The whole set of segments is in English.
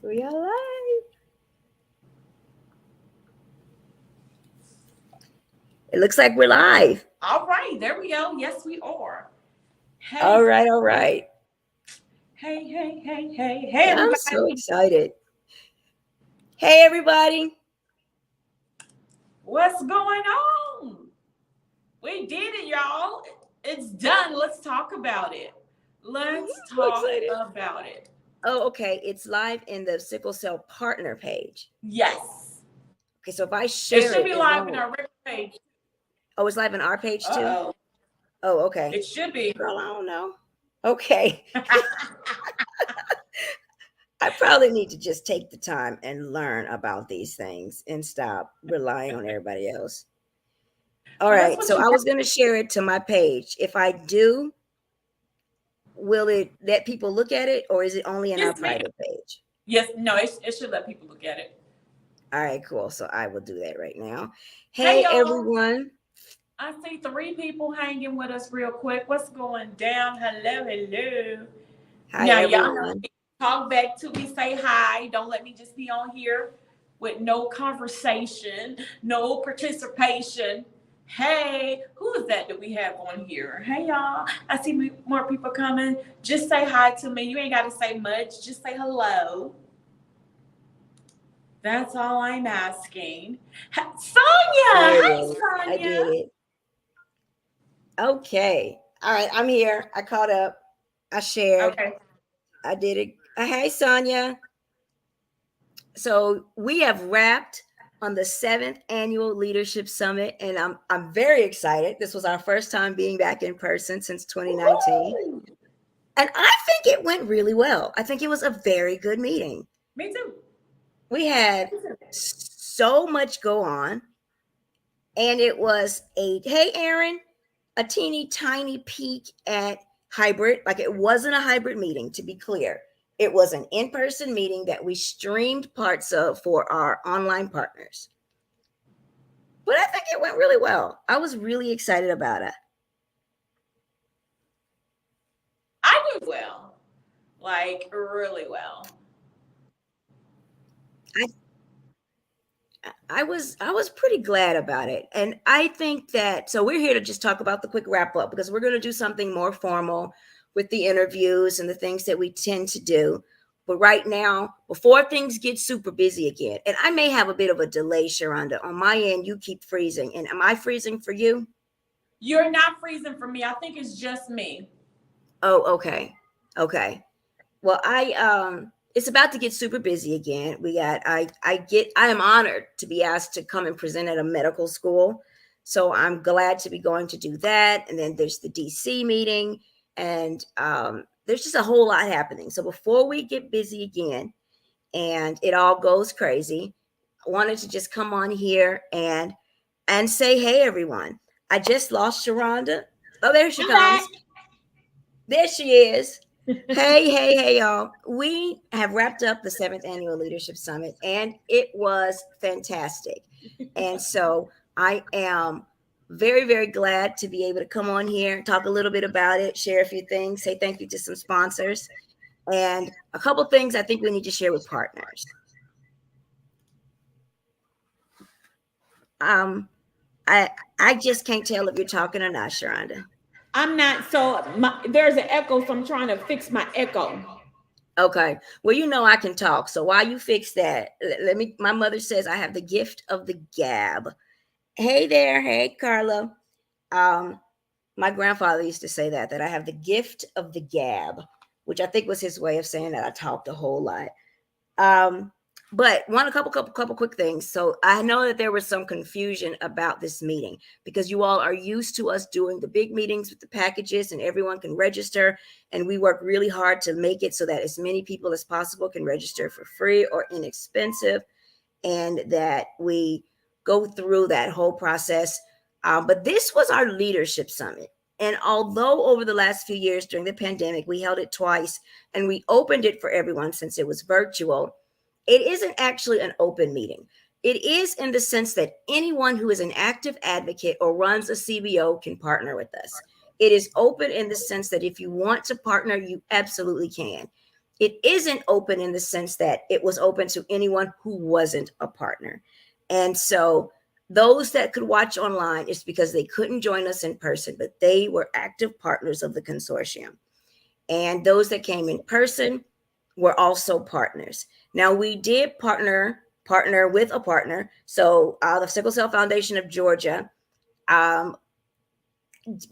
We are live. It looks like we're live. All right, there we go. Yes, we are. All Hey, right, all right. hey, I'm everybody. so excited. Hey, everybody. What's going on? We did it, y'all. It's done. Let's talk about it. I'm Let's so talk excited. about it. Oh, okay. It's live in the Sickle Cell Partner page. Yes. Okay, so if I It share should it, be it live in won't. our regular page. Oh, it's live in our page too? Uh-oh. Oh, okay. It should be. Girl, I don't know. Okay. I probably need to just take the time and learn about these things and stop relying on everybody else. All Well, that's right. what So you I was going to share it to my page. If I do, will it let people look at it or is it only in our Yes, ma'am. private page? Yes, no, it should let people look at it. All right, cool. So I will do that right now. Hey, Hey, y'all. everyone. I see three people hanging with us real quick. What's going down? Hello, hello. Hi, Now, y'all know everyone. me. Talk back to me, say hi. Don't let me just be on here with no conversation, no participation. Hey, who is that we have on here? Hey, y'all. I see more people coming. Just say hi to me. You ain't got to say much. Just say hello. That's all I'm asking. Sonia! There it Hi, is. I did Sonia. it. Okay. All right, I'm here. I caught up. I shared. Okay. I did it. Hey, Sonia. So we have wrapped on the 7th annual leadership summit, and I'm very excited. This was our first time being back in person since 2019. Woo! And I think it went really well. I think it was a very good meeting. Me too. We had so much go on, and it was hey, Aaron, a teeny tiny peek at hybrid. Like it wasn't a hybrid meeting, to be clear. It was an in person meeting that we streamed parts of for our online partners. But I think it went really well. I was really excited about it. I do well, like really well. I I was pretty glad about it. And I think that so we're here to just talk about the quick wrap up because we're going to do something more formal with the interviews and the things that we tend to do. But right now, before things get super busy again, and I may have a bit of a delay, Sharonda. On my end, you keep freezing. And am I freezing for you? You're not freezing for me. I think it's just me. Oh, okay. Okay. Well, I it's about to get super busy again. We got I am honored to be asked to come and present at a medical school. So I'm glad to be going to do that. And then there's the DC meeting and there's just a whole lot happening. So before we get busy again and it all goes crazy, I wanted to just come on here and say, hey everyone. I just lost Sharonda. Oh, there she I'm back. comes. There she is. Hey, y'all. We have wrapped up the 7th annual leadership summit and it was fantastic. And so I am very, very glad to be able to come on here, talk a little bit about it, share a few things, say thank you to some sponsors, and a couple things I think we need to share with partners. Um, I I just can't tell if you're talking or not, Sharonda. I'm not. So there's an echo, so I'm trying to fix my echo. Okay. Well, I can talk. So while you fix that, let me. My mother says I have the gift of the gab. Hey there. Hey, Carla. Um, my grandfather used to say that I have the gift of the gab, which I think was his way of saying that I talked a whole lot. Um, but one a couple quick things. So I know that there was some confusion about this meeting because you all are used to us doing the big meetings with the packages and everyone can register. And we work really hard to make it so that as many people as possible can register for free or inexpensive, and that we go through that whole process. But this was our leadership summit. And although over the last few years during the pandemic, we held it twice and we opened it for everyone since it was virtual, it isn't actually an open meeting. It is in the sense that anyone who is an active advocate or runs a CBO can partner with us. It is open in the sense that if you want to partner, you absolutely can. It isn't open in the sense that it was open to anyone who wasn't a partner. And so those that could watch online is because they couldn't join us in person, but they were active partners of the consortium. And those that came in person were also partners. Now we did partner with a partner. So the Sickle Cell Foundation of Georgia um,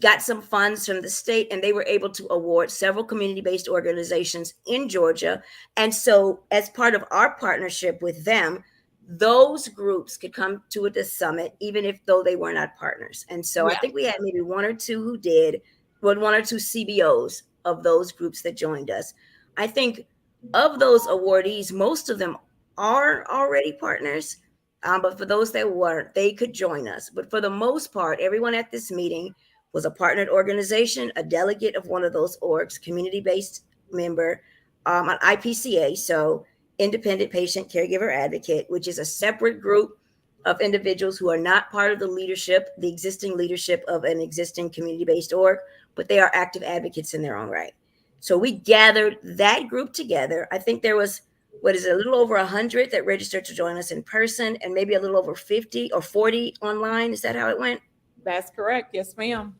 got some funds from the state, and they were able to award several community-based organizations in Georgia. And so as part of our partnership with them, those groups could come to the summit even if though they were not partners. And so I Yeah. think we had maybe one or two who did, but one or two CBOs of those groups that joined us. I think of those awardees, most of them are already partners. But for those that weren't, they could join us. But for the most part, everyone at this meeting was a partnered organization, a delegate of one of those orgs, community-based member, an IPCA, so Independent Patient Caregiver Advocate, which is a separate group of individuals who are not part of the existing leadership of an existing community-based org, but they are active advocates in their own right. So we gathered that group together. I think there was, what is it, a little over 100 that registered to join us in person, and maybe a little over 50 or 40 online. Is that how it went? That's correct. Yes, ma'am.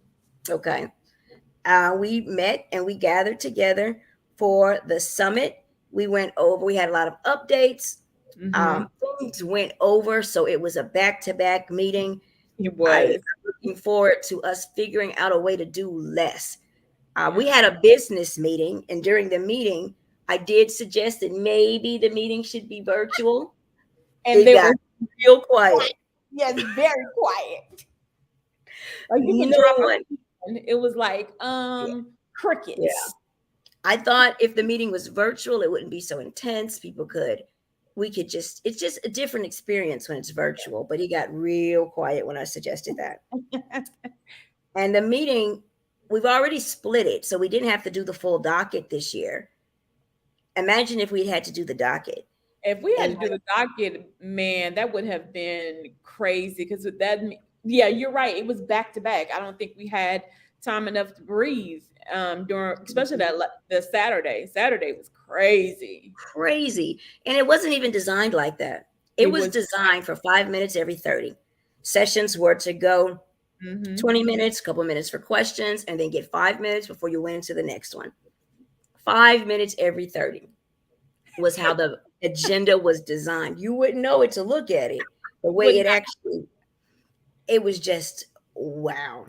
Okay. We met and we gathered together for the summit. We had a lot of updates. Mm-hmm. Things went over, so it was a back-to-back meeting. It I'm was. looking forward to us figuring out a way to do less. Yeah. We had a business meeting, and during the meeting, I did suggest that maybe the meeting should be virtual. And It there got was real quiet. yes, very quiet. Like you could No drop one. a pin. It was like Yeah. crickets. I thought if the meeting was virtual, it wouldn't be so intense. We could just, it's just a different experience when it's virtual, but it got real quiet when I suggested that. And the meeting, we've already split it, so we didn't have to do the full docket this year. Imagine if we'd had to do the docket. If we had And to do the docket, man, that would have been crazy because that, yeah, you're right. It was back to back. I don't think we had time enough to breathe during, especially the Saturday. Saturday was crazy. crazy. And it wasn't even designed like that. It It was was. designed for 5 minutes every 30. Sessions were to go Mm-hmm. 20 minutes, couple minutes for questions, and then get 5 minutes before you went into the next one. 5 minutes every 30 was how the agenda was designed. You wouldn't know it to look at it. The way Would it actually, it was just wow.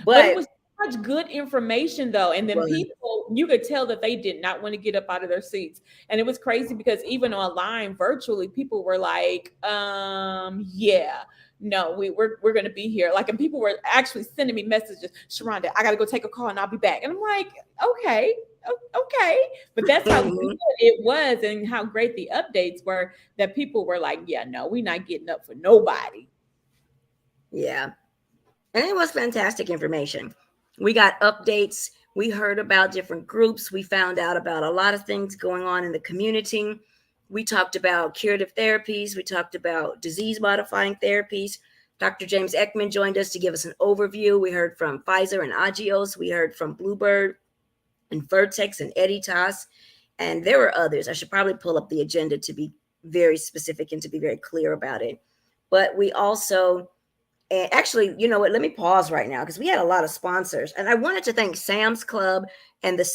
But it But was so much good information though. And then was people, you could tell that they did not want to get up out of their seats. And it was crazy because even online virtually, people were like, yeah, no, we're gonna be here. Like, and people were actually sending me messages, Sharonda, I gotta go take a call and I'll be back. And I'm like, okay, okay. But that's how good mhm, it was and how great the updates were that people were like, yeah, no, we're not getting up for nobody. yeah. And it was fantastic information. We got updates. We heard about different groups. We found out about a lot of things going on in the community. We talked about curative therapies. We talked about disease modifying therapies. Dr. James Ekman joined us to give us an overview. We heard from Pfizer and Agios. We heard from Bluebird and Vertex and Editas. And there were others. I should probably pull up the agenda to be very specific and to be very clear about it. But we also, and actually, you know what? Let me pause right now because we had a lot of sponsors, and I wanted to thank Sam's Club and the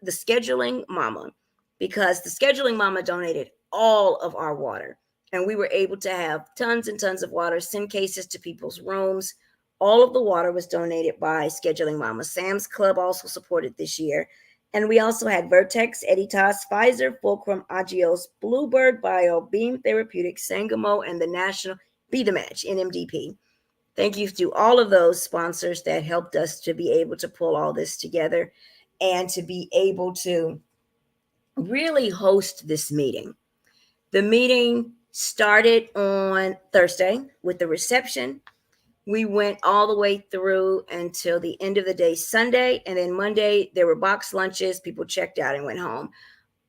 scheduling mama, because the scheduling mama donated all of our water, and we were able to have tons and tons of water, send cases to people's rooms. All of the water was donated by scheduling mama. Sam's Club also supported this year. And we also had Vertex, Editas, Pfizer, Fulcrum, Agios, Bluebird Bio, Beam Therapeutics, Sangamo, and the National Be the Match, NMDP. Thank you to all of those sponsors that helped us to be able to pull all this together and to be able to really host this meeting. The meeting started on Thursday with the reception. We went all the way through until the end of the day, Sunday. And then Monday, there were box lunches. People checked out and went home.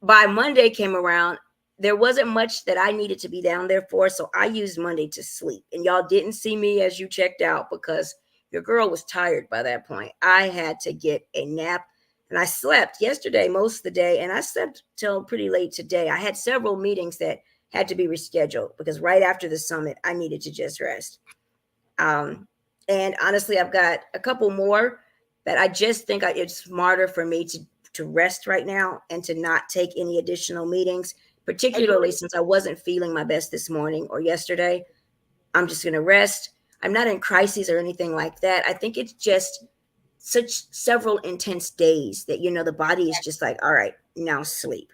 By Monday came around, there wasn't much that I needed to be down there for. So I used Monday to sleep. And y'all didn't see me as you checked out because your girl was tired by that point. I had to get a nap. And I slept yesterday most of the day, and I slept till pretty late today. I had several meetings that had to be rescheduled because right after the summit, I needed to just rest. Um, and honestly, I've got a couple more that I just think it's smarter for me to rest right now and to not take any additional meetings, particularly since I wasn't feeling my best this morning or yesterday. I'm just going to rest. I'm not in crisis or anything like that. I think it's just such several intense days that the body is just like, all right, now sleep.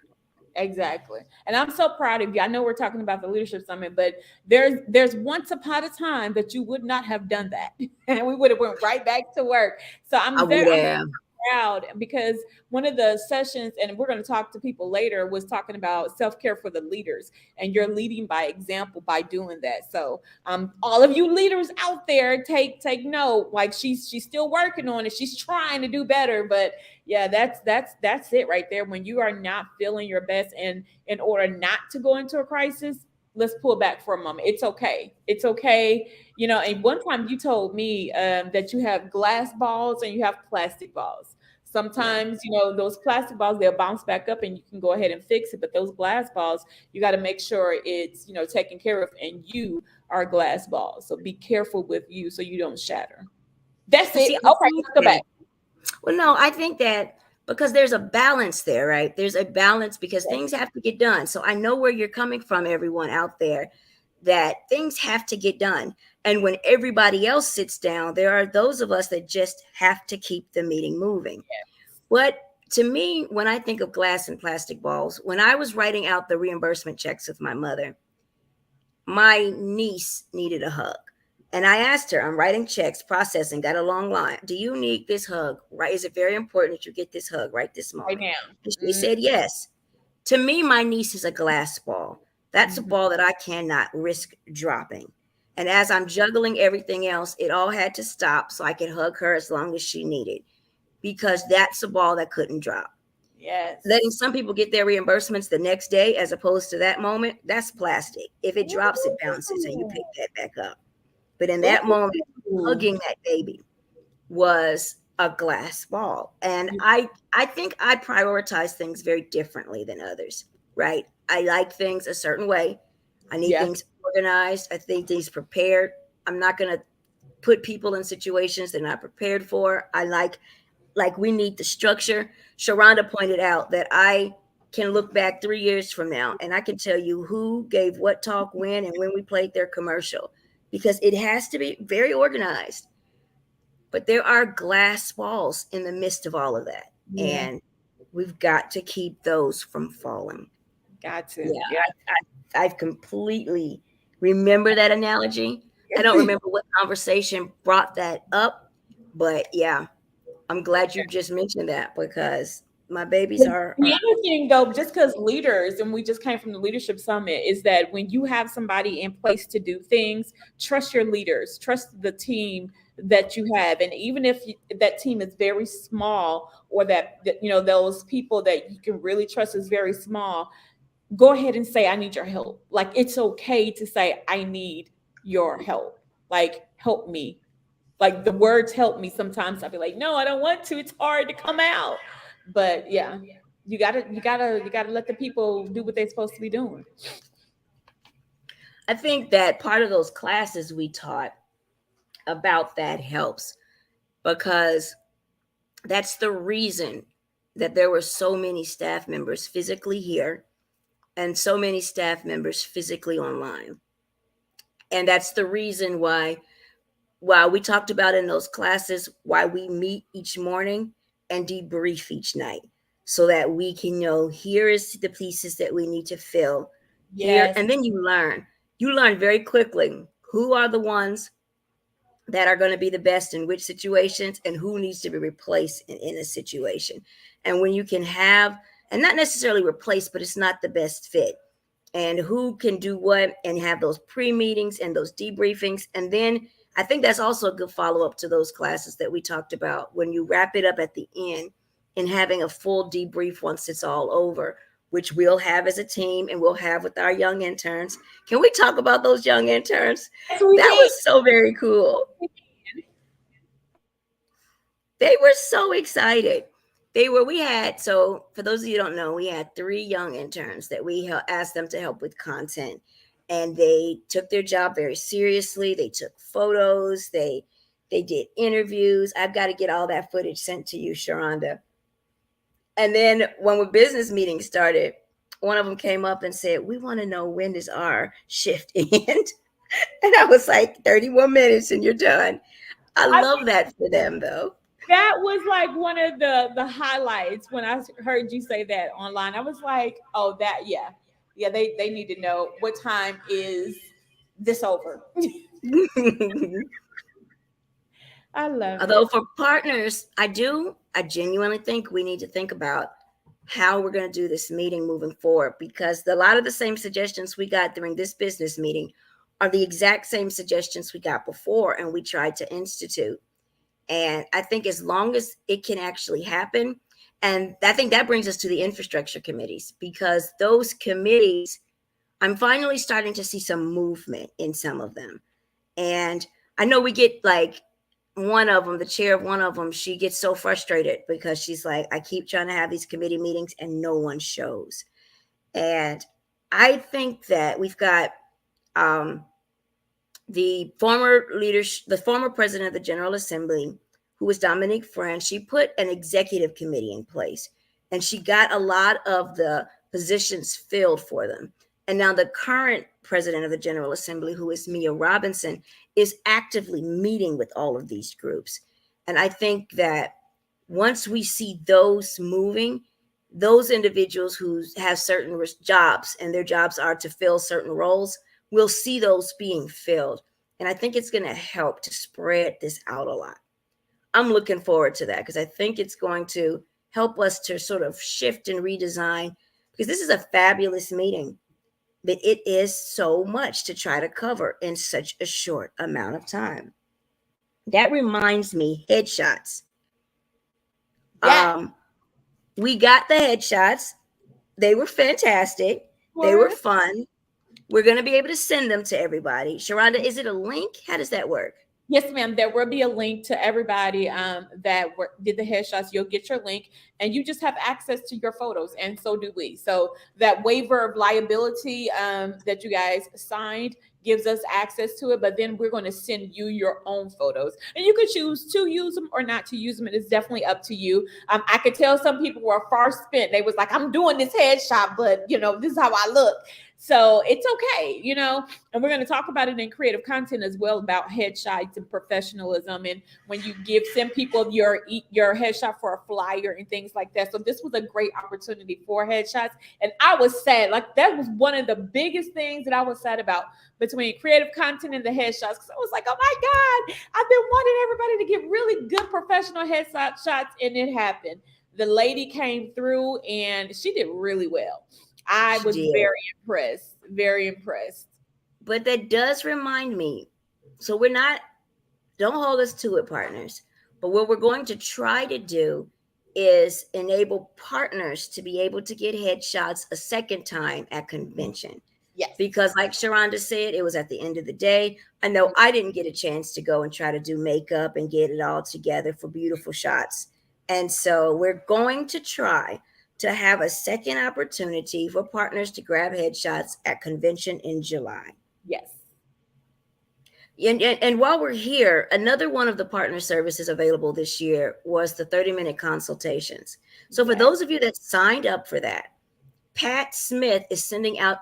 Exactly. And I'm so proud of you. I know we're talking about the leadership summit, but there's once upon a time that you would not have done that. And we would have went right back to work. So I would I'm have. proud because one of the sessions, and we're going to talk to people later, was talking about self-care for the leaders, and you're leading by example by doing that. So all of you leaders out there, take note. Like she's still working on it, she's trying to do better, but yeah, that's it right there. When you are not feeling your best, and in order not to go into a crisis, let's pull back for a moment. It's okay. It's okay. And one time you told me that you have glass balls and you have plastic balls. Yeah. Sometimes, those plastic balls, they'll bounce back up and you can go ahead and fix it. But those glass balls, you got to make sure it's, taken care of, and you are glass balls. So be careful with you so you don't shatter. That's But it. see, I Okay, think let's go back. that, well, no, I think that because there's a balance there, right? There's a balance because Yes. things have to get done. So I know where you're coming from, everyone out there, that things have to get done. And when everybody else sits down, there are those of us that just have to keep the meeting moving. What to me, when I think of glass and plastic balls, when I was writing out the reimbursement checks with my mother, my niece needed a hug. And I asked her, I'm writing checks, processing, got a long line. Do you need this hug? Right? Is it very important that you get this hug right this Right moment? now. And she said yes. To me, my niece is a glass ball. That's a Mhm. ball that I cannot risk dropping. And as I'm juggling everything else, it all had to stop so I could hug her as long as she needed, because that's a ball that couldn't drop. Letting Yes. some people get their reimbursements the next day as opposed to that moment, that's plastic. If it drops, it bounces and you pick Ooh. that back up. But in that moment, Ooh. hugging that baby was a glass ball. And I think I prioritize things very differently than others, right? I like things a certain way. I need Yeah. things organized. I think things prepared. I'm not going to put people in situations they're not prepared for. I like we need the structure. Sharonda pointed out that I can look back 3 years from now and I can tell you who gave what talk when and when we played their commercial, because it has to be very organized. But there are glass walls in the midst of all of that. Yeah. And we've got to keep those from falling. Got to. Yeah, Yeah. I've completely remember that analogy. I don't The remember what conversation brought that up, but yeah, I'm glad you just mentioned that because my babies are other thing, though, just because leaders, and we just came from the leadership summit, is that when you have somebody in place to do things, trust your leaders, trust the team that you have. And even if that team is very small, or those people that you can really trust is very small, go ahead and say, I need your help. Like, it's okay to say, I need your help. Like, help me. Like, the words help me. Sometimes I'll be like, no, I don't want to. It's hard to come out. But yeah, you gotta let the people do what they're supposed to be doing. I think that part of those classes we taught about that helps because that's the reason that there were so many staff members physically here and so many staff members physically online. And that's the reason why we talked about in those classes why we meet each morning and debrief each night, so that we can know here is the pieces that we need to fill here. Yes. And then you learn very quickly who are the ones that are going to be the best in which situations and who needs to be replaced in a situation. And when you can have, and not necessarily replace, but it's not the best fit, and who can do what, and have those pre-meetings and those debriefings. And then I think that's also a good follow-up to those classes that we talked about when you wrap it up at the end and having a full debrief once it's all over, which we'll have as a team and we'll have with our young interns. Can we talk about those young interns? Yes, we That can. was so very cool. They were so excited. They were, we had, so for those of you who don't know, we had 3 young interns that we asked them to help with content. And they took their job very seriously. They took photos, they did interviews. I've got to get all that footage sent to you, Sharonda. And then when the business meeting started, one of them came up and said, "We want to know, when does our shift end?" And I was like, 31 minutes and you're done. I I love that for them though. That was like one of the highlights when I heard you say that online. I was like, oh, that, yeah, yeah. They need to know what time is this over. I love Although it. for partners, I genuinely think we need to think about how we're going to do this meeting moving forward, because a lot of the same suggestions we got during this business meeting are the exact same suggestions we got before and we tried to institute. And I think as long as it can actually happen, and I think that brings us to the infrastructure committees, because those committees, I'm finally starting to see some movement in some of them. And I know we get like one of them, the chair of one of them, she gets so frustrated because she's like, I keep trying to have these committee meetings and no one shows. And I think that we've got um, the former president of the General Assembly, who was Dominique Friend. She put an executive committee in place, and she got a lot of the positions filled for them. And now the current president of the General Assembly, who is Mia Robinson, is actively meeting with all of these groups. And I think that once we see those moving, those individuals who have certain jobs and their jobs are to fill certain roles, we'll see those being filled. And I think it's going to help to spread this out a lot. I'm looking forward to that because I think it's going to help us to sort of shift and redesign, because this is a fabulous meeting, but it is so much to try to cover in such a short amount of time. That reminds me, headshots. Yeah, Um, we got the headshots. They were fantastic. They were Laura. fun. We're going to be able to send them to everybody. Sharonda, is it a link? How does that work? Yes, ma'am. There will be a link to everybody that did the headshots. You'll get your link, and you just have access to your photos, and so do we. So that waiver of liability that you guys signed gives us access to it. But then we're going to send you your own photos, and you can choose to use them or not to use them. It is definitely up to you. I could tell some people were far spent. They was like, "I'm doing this headshot, but this is how I look." So it's okay. And we're going to talk about it in creative content as well, about headshots and professionalism, and when you send people your headshot for a flyer and things like that. So this was a great opportunity for headshots, and I was sad. Like, that was one of the biggest things that I was sad about between creative content and the headshots, because I was like, oh my God, I've been wanting everybody to get really good professional headshot shots, and it happened. The lady came through and she did really well. I She was did. very impressed. Very impressed. But that does remind me. So we're not, don't hold us to it, partners. But what we're going to try to do is enable partners to be able to get headshots a second time at convention. Yes. Because, like Sharonda said, it was at the end of the day. I know I didn't get a chance to go and try to do makeup and get it all together for beautiful shots. And so we're going to try to have a second opportunity for partners to grab headshots at convention in July. Yes. And while we're here, another one of the partner services available this year was the 30-minute consultations. So for Yes. those of you that signed up for that, Pat Smith is sending out,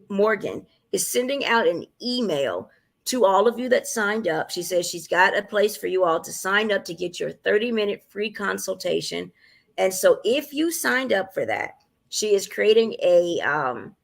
Morgan is sending out an email to all of you that signed up. She says she's got a place for you all to sign up to get your 30-minute free consultation. And so if you signed up for that, she is creating an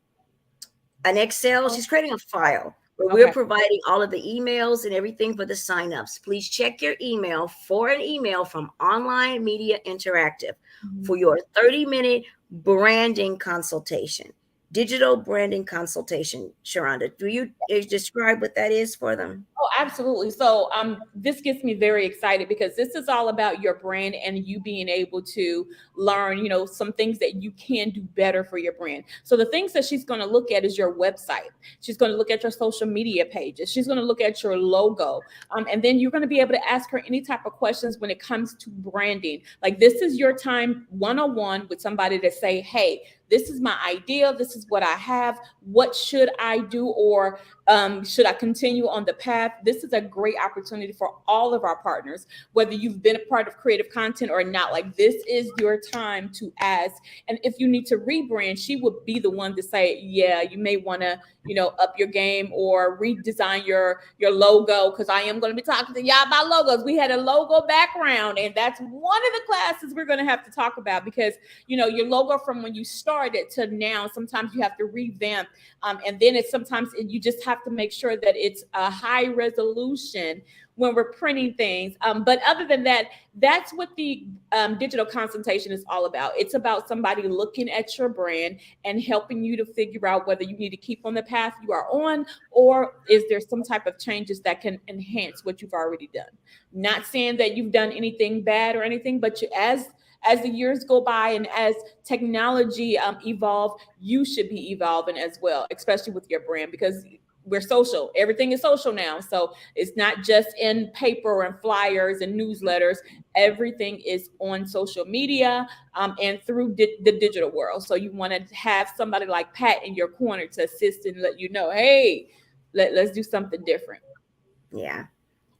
Excel. She's creating a file where we're Okay. providing all of the emails and everything for the signups. Please check your email for an email from Online Media Interactive Mhm. for your 30-minute branding consultation, digital branding consultation. Sharonda, do you describe what that is for them? Oh, absolutely. So this gets me very excited because this is all about your brand and you being able to learn, some things that you can do better for your brand. So the things that she's going to look at is your website. She's going to look at your social media pages. She's going to look at your logo. And then you're going to be able to ask her any type of questions when it comes to branding. Like this is your time one-on-one with somebody to say, hey, this is my idea. This is what I have. What should I do? Or should I continue on the path? This is a great opportunity for all of our partners, whether you've been a part of creative content or not. Like this is your time to ask. And if you need to rebrand, she would be the one to say, yeah, you may want to, up your game or redesign your logo. Cause I am going to be talking to y'all about logos. We had a logo background and that's one of the classes we're going to have to talk about because, your logo from when you started to now, sometimes you have to revamp. And then you just have to make sure that it's a high resolution when we're printing things. But other than that, that's what the digital consultation is all about. It's about somebody looking at your brand and helping you to figure out whether you need to keep on the path you are on, or is there some type of changes that can enhance what you've already done. Not saying that you've done anything bad or anything, but as the years go by and as technology evolve, you should be evolving as well, especially with your brand, because we're social. Everything is social now. So it's not just in paper and flyers and newsletters. Everything is on social media and through the digital world. So you want to have somebody like Pat in your corner to assist and let you know, hey, let's do something different. Yeah.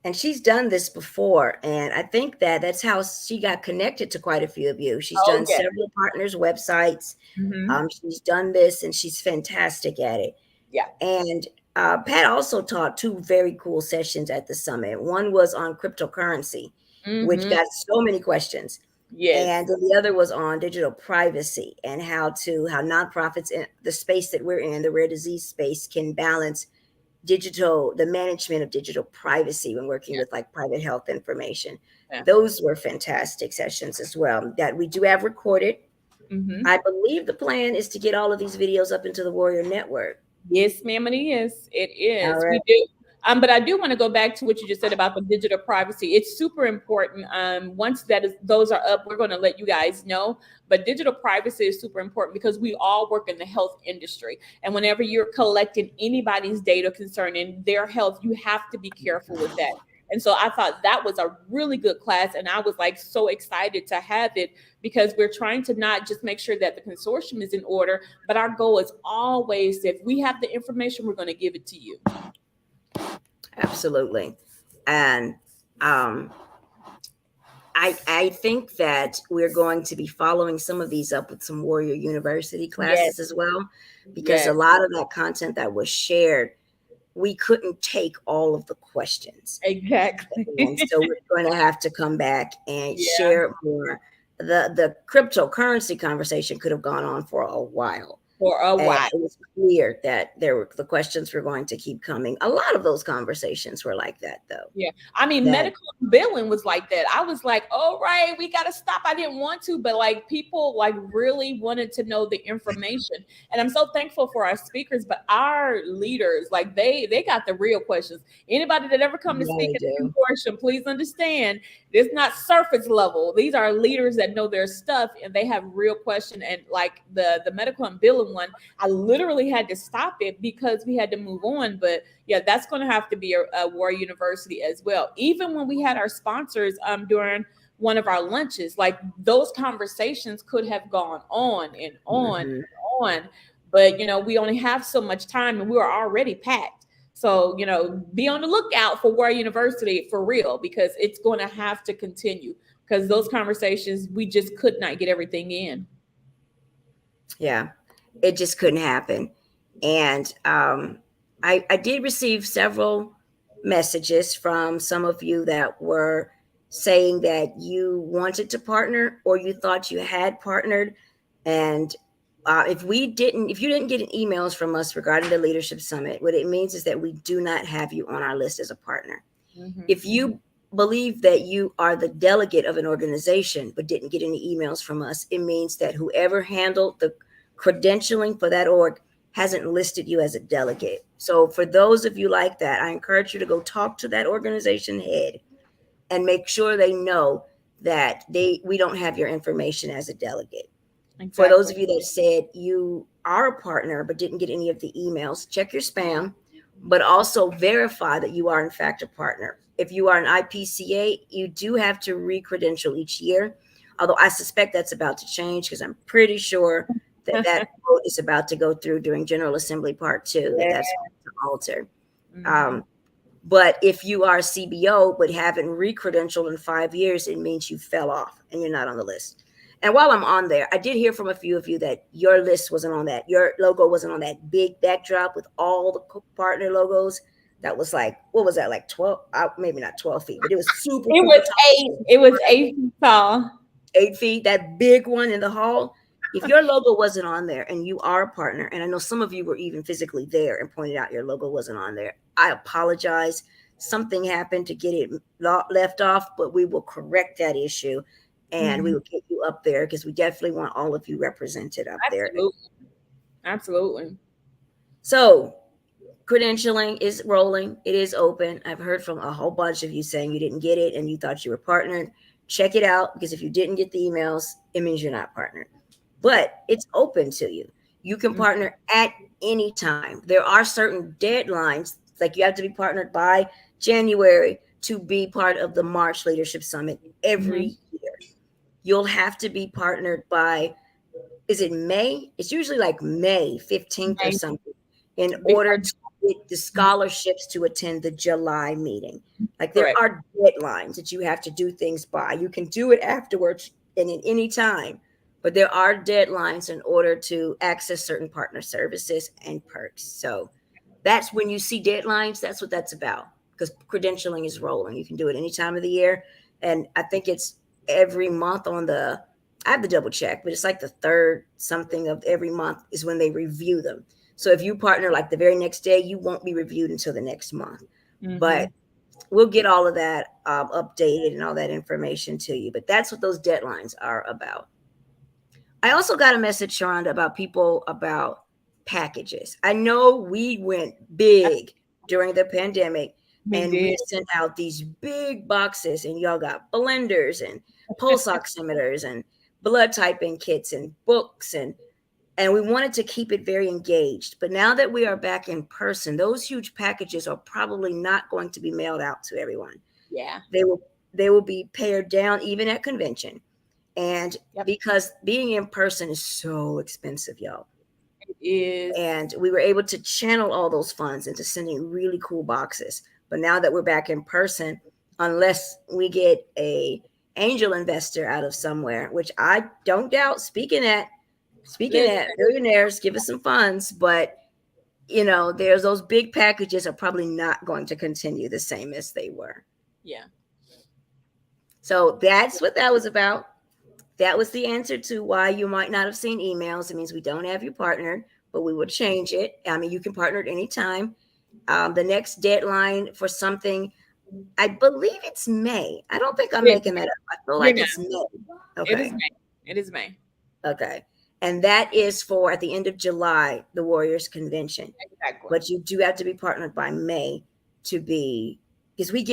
And she's done this before. And I think that that's how she got connected to quite a few of you. She's Oh, done yeah. several partners' websites. Mm-hmm. She's done this and she's fantastic at it. Yeah. And Pat also taught two very cool sessions at the summit. One was on cryptocurrency, which Mm-hmm. got so many questions. Yes. And then the other was on digital privacy and how nonprofits in the space that we're in, the rare disease space, can balance the management of digital privacy when working Yeah. with like private health information. Yeah. Those were fantastic sessions as well that we do have recorded. Mm-hmm. I believe the plan is to get all of these videos up into the Warrior Network. Yes, ma'am, it is. It All is. We right. do. But I do want to go back to what you just said about the digital privacy. It's super important. Once those are up, we're going to let you guys know. But digital privacy is super important because we all work in the health industry, and whenever you're collecting anybody's data concerning their health, you have to be careful with that. And so I thought that was a really good class, and I was like so excited to have it because we're trying to not just make sure that the consortium is in order, but our goal is always, if we have the information, we're going to give it to you. Absolutely. And um, I think that we're going to be following some of these up with some Warrior University Yes, classes as well, because a yes, lot of that content that was shared, we couldn't take all of the questions. exactly. And so we're going to have to come back and Yeah, share more. The cryptocurrency conversation could have gone on for a while. for a And while. it was clear that the questions were going to keep coming. A lot of those conversations were like that, though. Yeah. I mean, That medical billing was like that. I was like, all right, we got to stop. I didn't want to, but like people like really wanted to know the information. And I'm so thankful for our speakers, but our leaders, like they got the real questions. Anybody that ever come to speak really at the do. consortium, please understand it's not surface level. These are leaders that know their stuff and they have real question. And like the medical and billing one, I literally had to stop it because we had to move on. But yeah, that's going to have to be a War University as well. Even when we had our sponsors during one of our lunches, like those conversations could have gone on and on and Hmm. on. But we only have so much time and we were already packed. So, be on the lookout for War University for real, because it's going to have to continue because those conversations, we just could not get everything in. Yeah, it just couldn't happen. And I did receive several messages from some of you that were saying that you wanted to partner or you thought you had partnered. And if you didn't get emails from us regarding the Leadership Summit, what it means is that we do not have you on our list as a partner. Mm-hmm. If you believe that you are the delegate of an organization but didn't get any emails from us, it means that whoever handled the credentialing for that org hasn't listed you as a delegate. So for those of you like that, I encourage you to go talk to that organization head and make sure they know that we don't have your information as a delegate. For those Exactly. of you that said you are a partner but didn't get any of the emails, check your spam, but also verify that you are in fact a partner. If you are an IPCA, you do have to re-credential each year. Although I suspect that's about to change because I'm pretty sure that that vote is about to go through during General Assembly Part 2, that Yeah. that's going to alter. Mhm. Um, but if you are a CBO but haven't re-credentialed in 5 years, it means you fell off and you're not on the list. And while I'm on there, I did hear from a few of you that your list wasn't on that. Your logo wasn't on that big backdrop with all the partner logos. That was like, what was that, like 12, maybe not 12 feet, but it was super, It super was tall. 8. It was 8 feet tall. 8 feet, that big one in the hall. If your logo wasn't on there and you are a partner, and I know some of you were even physically there and pointed out your logo wasn't on there, I apologize. Something happened to get it left off, but we will correct that issue and we Mhm. will get you up there because we definitely want all of you represented up there. Absolutely. Absolutely. So, credentialing is rolling. It is open. I've heard from a whole bunch of you saying you didn't get it and you thought you were partnered. Check it out because if you didn't get the emails, it means you're not partnered. But it's open to you. You can Mhm. partner at any time. There are certain deadlines, like you have to be partnered by January to be part of the March Leadership Summit Mhm. every year. You'll have to be partnered by, is it May? It's usually like May 15th or Maybe something in order before. to get the scholarships to attend the July meeting. Like there Correct. are deadlines that you have to do things by. You can do it afterwards and at any time, but there are deadlines in order to access certain partner services and perks. So that's when you see deadlines, that's what that's about because credentialing is rolling. You can do it any time of the year. And I think it's every month on the, I have to double check, but it's like the third something of every month is when they review them. So if you partner like the very next day, you won't be reviewed until the next month. But Mhm. we'll get all of that updated and all that information to you. But that's what those deadlines are about. I also got a message, Sharonda, about people about packages. I know we went big during the pandemic We and we did. sent out these big boxes, and y'all got blenders and pulse oximeters and blood typing kits and books and we wanted to keep it very engaged. But now that we are back in person, those huge packages are probably not going to be mailed out to everyone. Yeah. They will they will be pared down even at convention. And Yep. because being in person is so expensive, y'all. It is. And we were able to channel all those funds into sending really cool boxes. But now that we're back in person, unless we get a angel investor out of somewhere, which I don't doubt, speaking at Listen. billionaires, give us some funds, but there's those big packages are probably not going to continue the same as they were. Yeah. So that's what that was about. That was the answer to why you might not have seen emails. It means we don't have you partnered, but we will change it. I mean, you can partner at any time. The next deadline for something, I believe it's May. I don't think I'm It, making that up. I feel you're like not. it's May. It is Okay. May. It is May. Okay. And that is for at the end of July, the Warriors Convention. Exactly. But you do have to be partnered by May to be, because we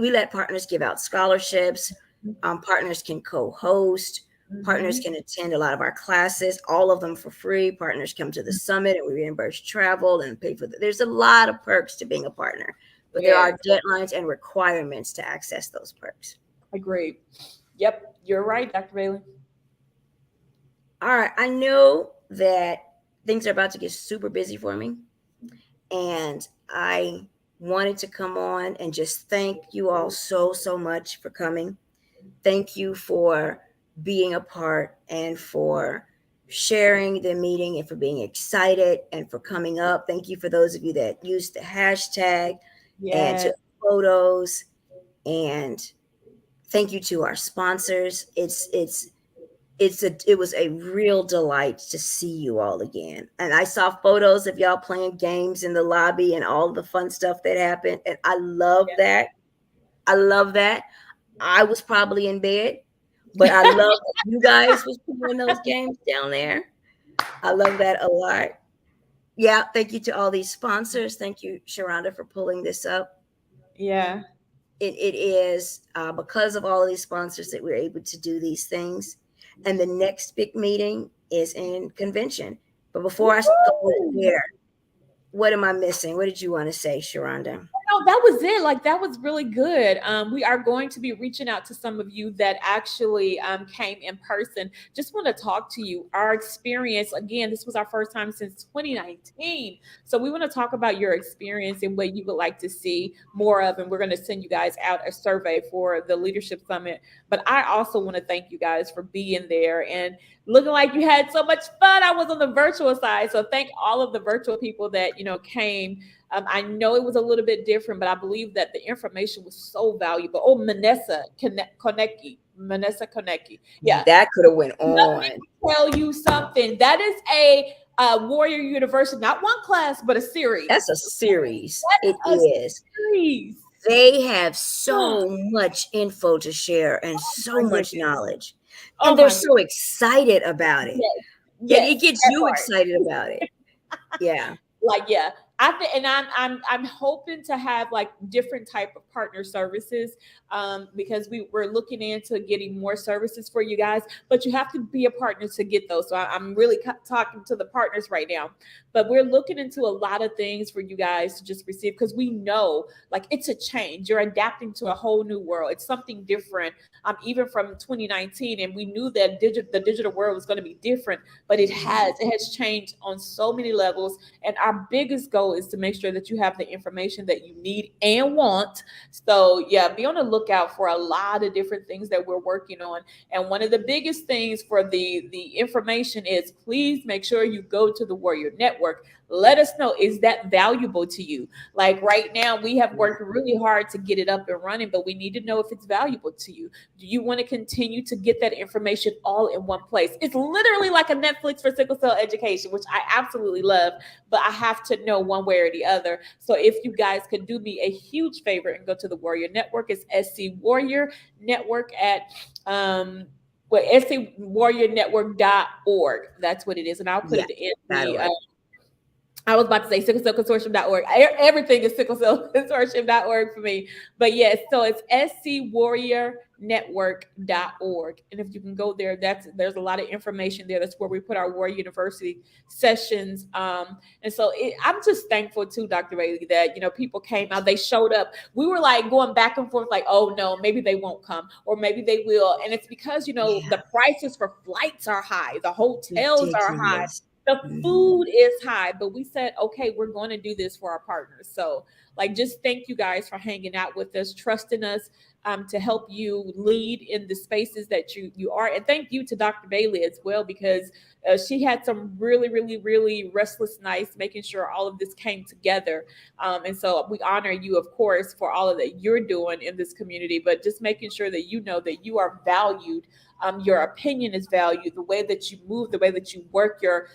let partners give out scholarships. Partners can co-host. Partners Mhm. can attend a lot of our classes, all of them for free. Partners come to the summit and we reimburse travel and pay for there's a lot of perks to being a partner, but there are Yes. deadlines and requirements to access those perks. Agreed. Yep. You're right, Dr. Bailey. All right, I know that things are about to get super busy for me, and I wanted to come on and just thank you all so much for coming. Thank you for being a part and for sharing the meeting and for being excited and for coming up. Thank you for those of you that used the hashtag and Yes. took photos, and thank you to our sponsors. It was a real delight to see you all again. And I saw photos of y'all playing games in the lobby and all the fun stuff that happened. And I love that. I love that. I was probably in bed, but I love that you guys was playing those games down there. I love that a lot. Yeah, thank you to all these sponsors. Thank you, Sharonda, for pulling this up. Yeah. It is because of all of these sponsors that we're able to do these things. And the next big meeting is in convention. But before I go Woo! there, what am I missing? What did you want to say, Sharonda? No, that was it. Like that was really good. We are going to be reaching out to some of you that actually came in person. Just want to talk to you. Our experience again. This was our first time since 2019, so we want to talk about your experience and what you would like to see more of. And we're going to send you guys out a survey for the leadership summit. But I also want to thank you guys for being there and looking like you had so much fun. I was on the virtual side, so thank all of the virtual people that came. I know it was a little bit different, but I believe that the information was so valuable. Oh, Konecki. Manessa Konecki. Yeah. That could have went Let on. me tell you something. That is a Warrior University, not one class, but a series. That's a series. It That is a is. series. They have Oh so much info to share and so my much goodness. knowledge. Oh And they're my so goodness. excited about it. Yes. And Yes. it gets That you part. excited about it. Yeah. Like yeah, I think, and I'm hoping to have like different type of partner services, because we're looking into getting more services for you guys, but you have to be a partner to get those. So I'm really talking to the partners right now, but we're looking into a lot of things for you guys to just receive, because we know like it's a change. You're adapting to a whole new world. It's something different, even from 2019, and we knew that the digital world was going to be different, but it has changed on so many levels. And our biggest goal is to make sure that you have the information that you need and want. So yeah, be on the lookout for a lot of different things that we're working on. And one of the biggest things for the information is, please make sure you go to the Warrior Network. Let us know, is that valuable to you? Like right now, we have worked really hard to get it up and running, but we need to know if it's valuable to you. Do you want to continue to get that information all in one place? It's literally like a Netflix for sickle cell education, which I absolutely love, but I have to know one way or the other. So if you guys could do me a huge favor and go to the Warrior Network, it's SC Warrior Network at scwarriornetwork.org. That's what it is. And I'll put Yeah. it in That'll the work. I was about to say sicklecellconsortium.org. Everything is sicklecellconsortium.org for me. But yes, so it's scwarriornetwork.org. And if you can go there, there's a lot of information there. That's where we put our Warrior University sessions. And so I'm just thankful too, Dr. Bailey, that people came out, they showed up. We were like going back and forth, like, oh no, maybe they won't come, or maybe they will. And it's because Yeah. the prices for flights are high, the hotels are high, Ridiculous. the Mhm. food is high, but we said, okay, we're going to do this for our partners. So, like, just thank you guys for hanging out with us, trusting us, to help you lead in the spaces that you are. And thank you to Dr. Bailey as well, because she had some really, really, really restless nights making sure all of this came together. And so we honor you, of course, for all of that you're doing in this community, but just making sure that you know that you are valued. Your opinion is valued. The way that you move, the way that you work, your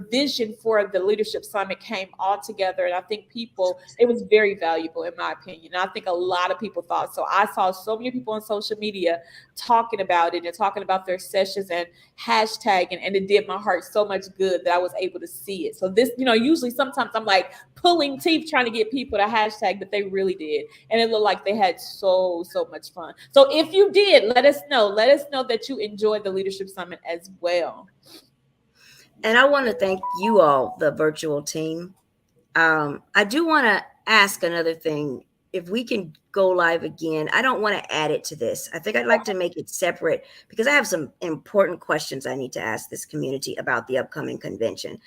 vision for the leadership summit came all together. And I think it was very valuable in my opinion. And I think a lot of people thought so. I saw so many people on social media talking about it and talking about their sessions and hashtagging, and it did my heart so much good that I was able to see it. So this, usually sometimes I'm like pulling teeth trying to get people to hashtag, but they really did. And it looked like they had so much fun. So if you did, let us know. Let us know that you enjoyed the leadership summit as well. And I want to thank you all, the virtual team. I do want to ask another thing. If we can go live again, I don't want to add it to this. I think I'd like to make it separate because I have some important questions I need to ask this community about the upcoming convention.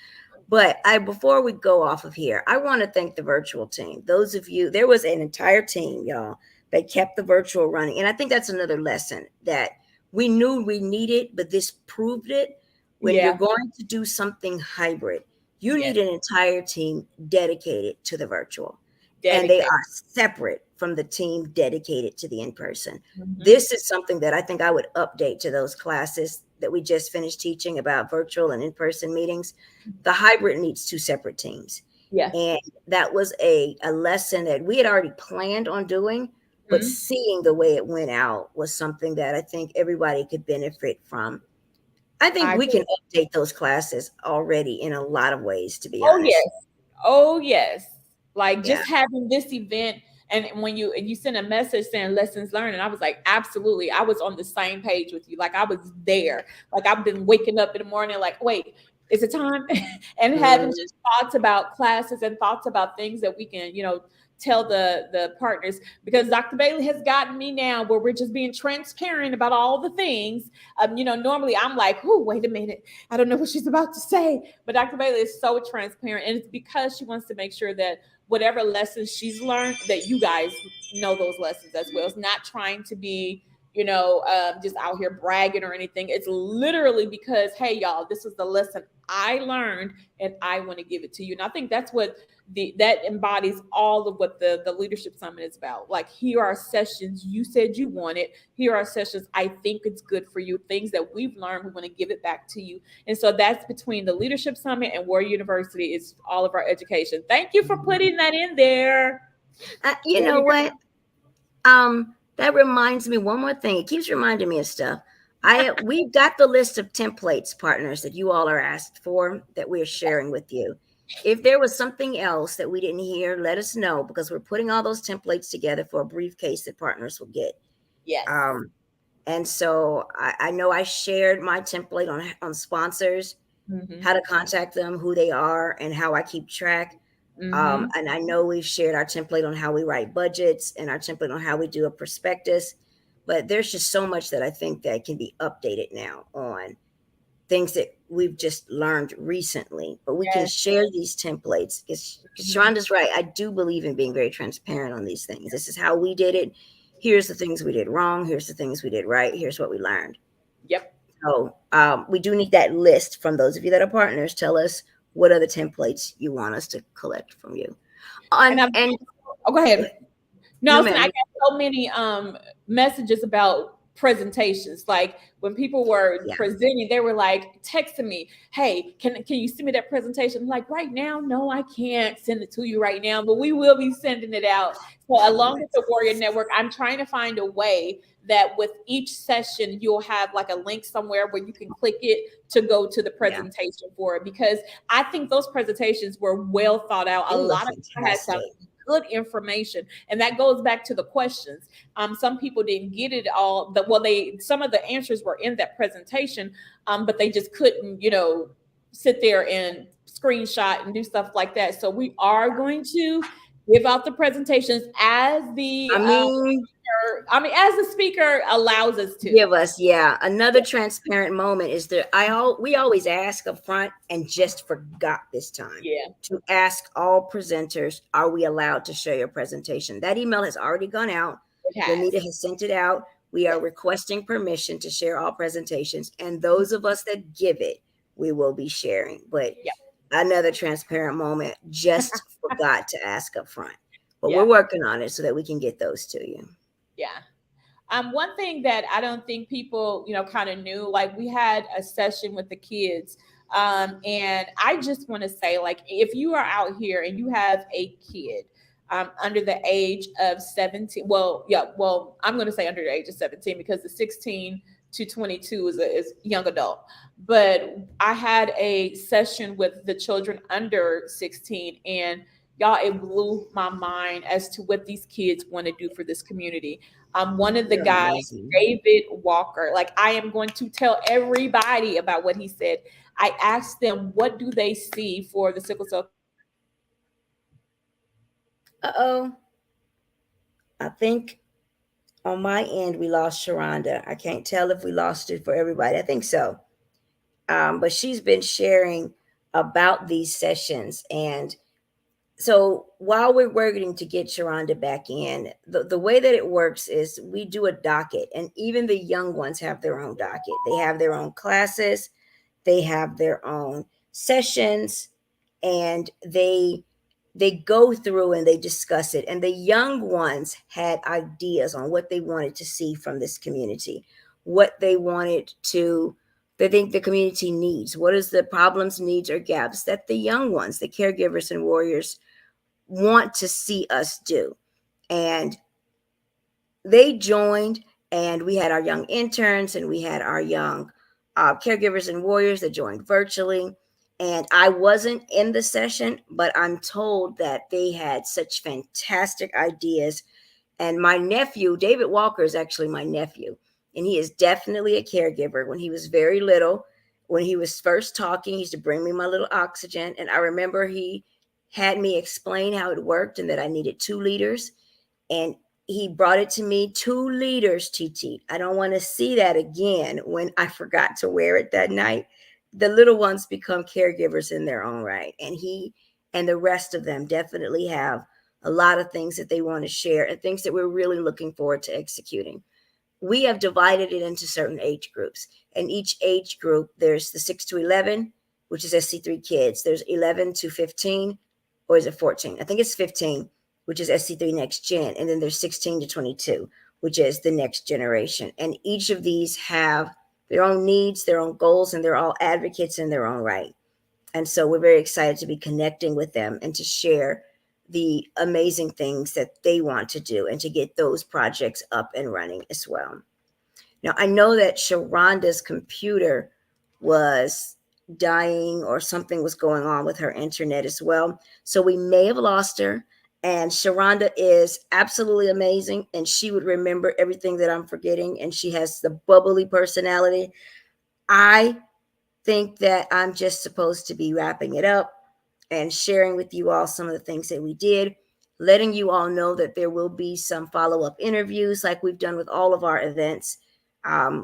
But before we go off of here, I want to thank the virtual team. Those of you, there was an entire team, y'all, that kept the virtual running. And I think that's another lesson that we knew we needed, but this proved it. When you're Yeah. going to do something hybrid, you Yes. need an entire team dedicated to the virtual. And they Dedicated. are separate from the team dedicated to the in person. Mhm. This is something that I think I would update to those classes that we just finished teaching about virtual and in person meetings. The hybrid needs two separate teams. Yeah. And that was a lesson that we had already planned on doing, but Mhm. seeing the way it went out was something that I think everybody could benefit from. I think I we can update those classes already in a lot of ways, to be Oh honest. yes. Oh yes. Like Yeah. just having this event, and when you send a message saying lessons learned, and I was like, absolutely. I was on the same page with you. Like I was there. Like I've been waking up in the morning like, wait, is it time? And having Mm, just thoughts about classes and thoughts about things that we can, tell the partners, because Dr. Bailey has gotten me now where we're just being transparent about all the things. Normally I'm like, oh, wait a minute, I don't know what she's about to say. But Dr. Bailey is so transparent, and it's because she wants to make sure that whatever lessons she's learned, that you guys know those lessons as well. It's not trying to be, just out here bragging or anything. It's literally because, hey, y'all, this is the lesson I learned, and I want to give it to you. And I think that's what that embodies all of what the leadership summit is about. Like, here are sessions you said you wanted. Here are sessions I think it's good for you. Things that we've learned, we want to give it back to you. And so that's between the leadership summit and Warrior University is all of our education. Thank you for putting that in there. you There know you what? That reminds me one more thing. It keeps reminding me of stuff. We've got the list of templates, partners, that you all are asked for that we're sharing with you. If there was something else that we didn't hear, let us know, because we're putting all those templates together for a briefcase that partners will get. Yes. Um, and so I know I shared my template on sponsors, Mm-hmm. how to contact them, who they are, and how I keep track. Mm-hmm. And I know we've shared our template on how we write budgets and our template on how we do a prospectus, but there's just so much that I think that can be updated now on things that we've just learned recently. But we can Yes. share these templates. Because Mm-hmm. Sharonda's right. I do believe in being very transparent on these things. This is how we did it. Here's the things we did wrong. Here's the things we did right. Here's what we learned. Yep. So we do need that list from those of you that are partners. Tell us what other templates you want us to collect from you. And On I'm and Oh, go ahead. No, no, listen, I ma'am. got so many messages about presentations. Like when people were Yeah, presenting, they were like texting me, "Hey, can you send me that presentation?" I'm like, right now, no, I can't send it to you right now, but we will be sending it out. So along with the Warrior Network, I'm trying to find a way that with each session you'll have like a link somewhere where you can click it to go to the yeah. presentation for it, because I think those presentations were well thought out. A They were lot of people had some fantastic. good information, and that goes back to the questions. Some people didn't get it all. They some of the answers were in that presentation, but they just couldn't, sit there and screenshot and do stuff like that. So we are going to give out the presentations as I mean, as the speaker allows us to. give us, yeah. Another transparent moment is that we always ask up front and just forgot this time Yeah, to ask all presenters, are we allowed to share your presentation? That email has already gone out. it has. Lanita has sent it out. We are Yes. requesting permission to share all presentations, and those of us that give it, we will be sharing. But Yeah. another transparent moment, just forgot to ask up front. But we're Yeah. working on it so that we can get those to you. Yeah. One thing that I don't think people, kind of knew, like we had a session with the kids. And I just want to say, like, if you are out here and you have a kid under the age of 17, well, yeah, well, I'm going to say under the age of 17 because the 16 to 22 is young adult. But I had a session with the children under 16, and y'all, it blew my mind as to what these kids want to do for this community. One of the They're guys, amazing. David Walker, like I am going to tell everybody about what he said. I asked them, what do they see for the sickle cell Uh-oh. I think on my end we lost Sharonda. I can't tell if we lost it for everybody. I think so. But she's been sharing about these sessions. And so while we're working to get Sharonda back in, the way that it works is we do a docket, and even the young ones have their own docket. They have their own classes, they have their own sessions, and they go through and they discuss it. And the young ones had ideas on what they wanted to see from this community, what they wanted to, they think the community needs, what is the problems, needs, or gaps that the young ones, the caregivers and warriors, want to see us do. And they joined, and we had our young interns and we had our young caregivers and warriors that joined virtually. And I wasn't in the session, but I'm told that they had such fantastic ideas. And my nephew, David Walker, is actually my nephew. And he is definitely a caregiver. When he was very little, when he was first talking, he used to bring me my little oxygen. And I remember he had me explain how it worked and that I needed 2 liters. And he brought it to me, 2 liters, TT. I don't want to see that again when I forgot to wear it that night. The little ones become caregivers in their own right. And he and the rest of them definitely have a lot of things that they want to share and things that we're really looking forward to executing. We have divided it into certain age groups. And each age group, there's the 6 to 11, which is SC3 kids. There's 11 to 15, or is it 14? I think it's 15, which is SC3 Next Gen. And then there's 16 to 22, which is the next generation. And each of these have their own needs, their own goals, and they're all advocates in their own right. And so we're very excited to be connecting with them and to share the amazing things that they want to do and to get those projects up and running as well. Now, I know that Sharonda's computer was dying or something was going on with her internet as well. So we may have lost her. And Sharonda is absolutely amazing. And she would remember everything that I'm forgetting. And she has the bubbly personality. I think that I'm just supposed to be wrapping it up and sharing with you all some of the things that we did, letting you all know that there will be some follow-up interviews like we've done with all of our events.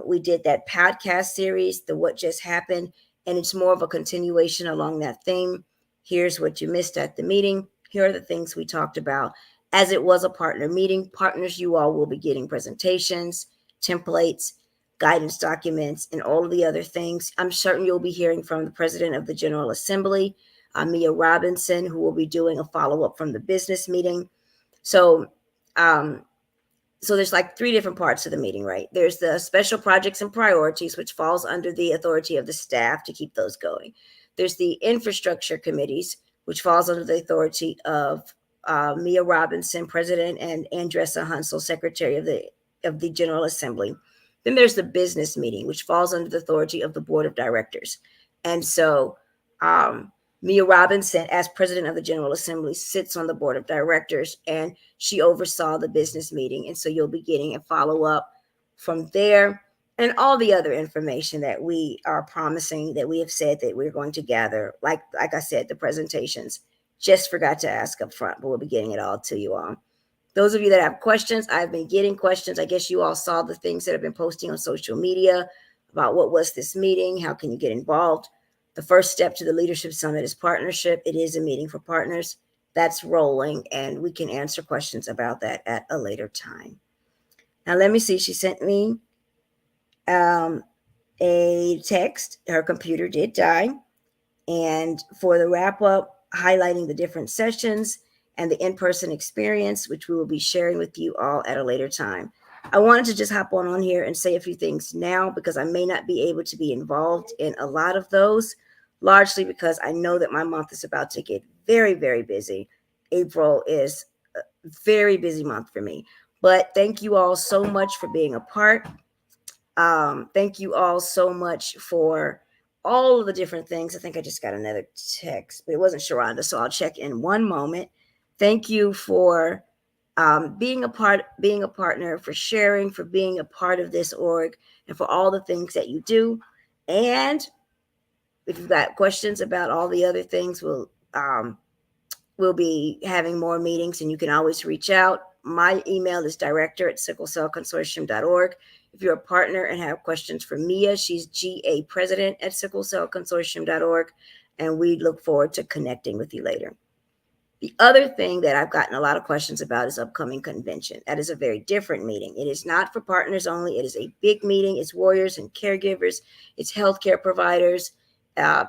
We did that podcast series, the What Just Happened, and it's more of a continuation along that theme. Here's what you missed at the meeting. Here are the things we talked about. As it was a partner meeting, partners, you all will be getting presentations, templates, guidance documents, and all of the other things. I'm certain you'll be hearing from the President of the General Assembly, Mia Robinson, who will be doing a follow-up from the business meeting. So there's like 3 different parts of the meeting, right? There's the special projects and priorities, which falls under the authority of the staff to keep those going. There's the infrastructure committees, which falls under the authority of Mia Robinson, President, and Andressa Hunsel, Secretary of the General Assembly. Then there's the business meeting, which falls under the authority of the Board of Directors. And so Mia Robinson, as President of the General Assembly, sits on the Board of Directors, and she oversaw the business meeting. And so you'll be getting a follow-up from there and all the other information that we are promising, that we have said that we're going to gather. Like I said, the presentations. Just forgot to ask up front, but we'll be getting it all to you all. Those of you that have questions, I've been getting questions. I guess you all saw the things that I've been posting on social media about what was this meeting, how can you get involved. The first step to the Leadership Summit is partnership. It is a meeting for partners. That's rolling, and we can answer questions about that at a later time. Now, let me see. She sent me a text. Her computer did die. And for the wrap up, highlighting the different sessions and the in-person experience, which we will be sharing with you all at a later time. I wanted to just hop on here and say a few things now because I may not be able to be involved in a lot of those, largely because I know that my month is about to get very, very busy. April is a very busy month for me. But thank you all so much for being a part. Thank you all so much for all of the different things. I think I just got another text, but it wasn't Sharonda, so I'll check in one moment. Thank you for being a partner, for sharing, for being a part of this org, and for all the things that you do. And if you've got questions about all the other things, we'll be having more meetings, and you can always reach out. My email is director@sicklecellconsortium.org. If you're a partner and have questions for Mia, she's GA President at sicklecellconsortium.org, and we look forward to connecting with you later. The other thing that I've gotten a lot of questions about is upcoming convention. That is a very different meeting. It is not for partners only. It is a big meeting. It's warriors and caregivers. It's healthcare providers,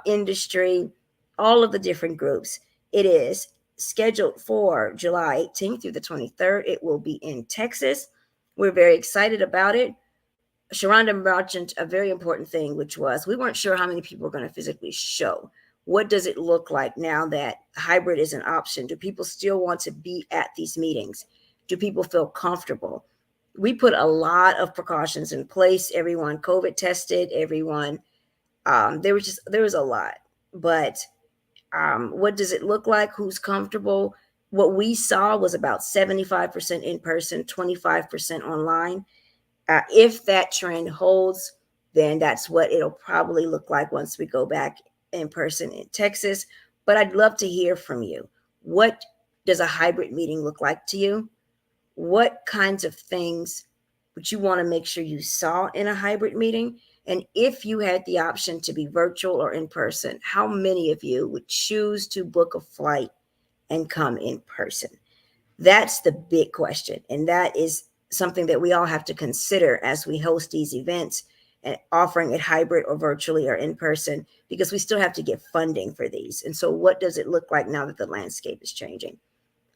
industry, all of the different groups. It is scheduled for July 18th through the 23rd. It will be in Texas. We're very excited about it. Sharonda mentioned a very important thing, which was we weren't sure how many people were going to physically show. What does it look like now that hybrid is an option? Do people still want to be at these meetings? Do people feel comfortable? We put a lot of precautions in place. Everyone COVID tested, everyone There was a lot, but what does it look like? Who's comfortable? What we saw was about 75% in person, 25% online. If that trend holds, then that's what it'll probably look like once we go back in person in Texas. But I'd love to hear from you. What does a hybrid meeting look like to you? What kinds of things would you want to make sure you saw in a hybrid meeting? And if you had the option to be virtual or in person, how many of you would choose to book a flight and come in person? That's the big question. And that is something that we all have to consider as we host these events and offering it hybrid or virtually or in person, because we still have to get funding for these. And so, what does it look like now that the landscape is changing?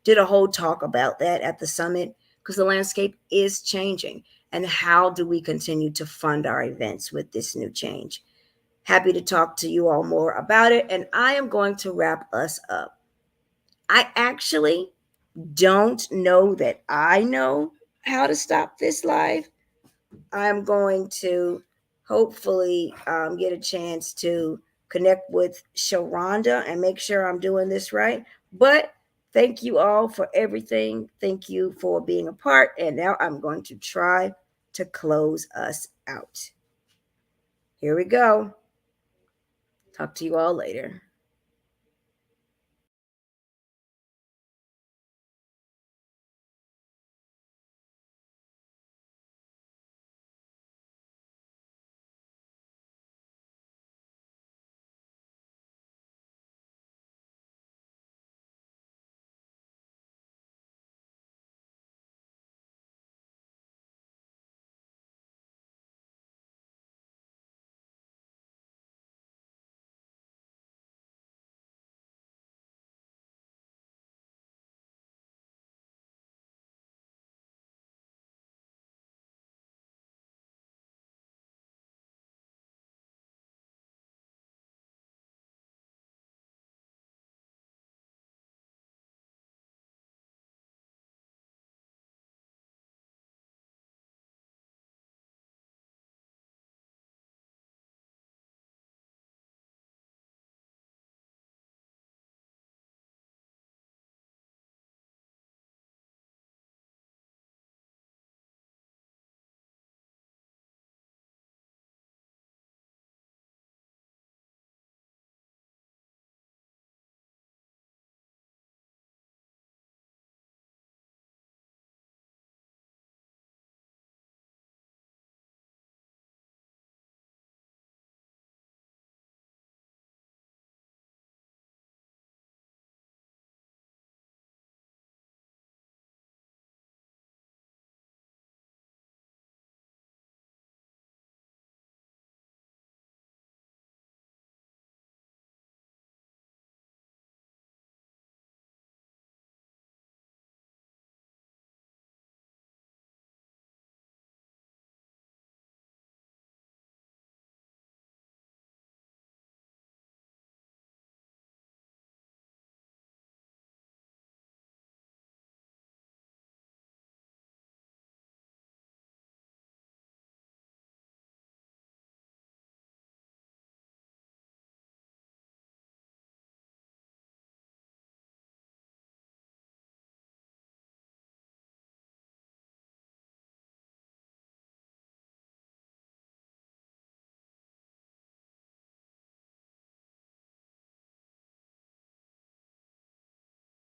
Did a whole talk about that at the summit, because the landscape is changing. And how do we continue to fund our events with this new change? Happy to talk to you all more about it. And I am going to wrap us up. I actually don't know that I know how to stop this live. I'm going to hopefully get a chance to connect with Sharonda and make sure I'm doing this right. But thank you all for everything. Thank you for being a part. And now I'm going to try to close us out. Here we go. Talk to you all later.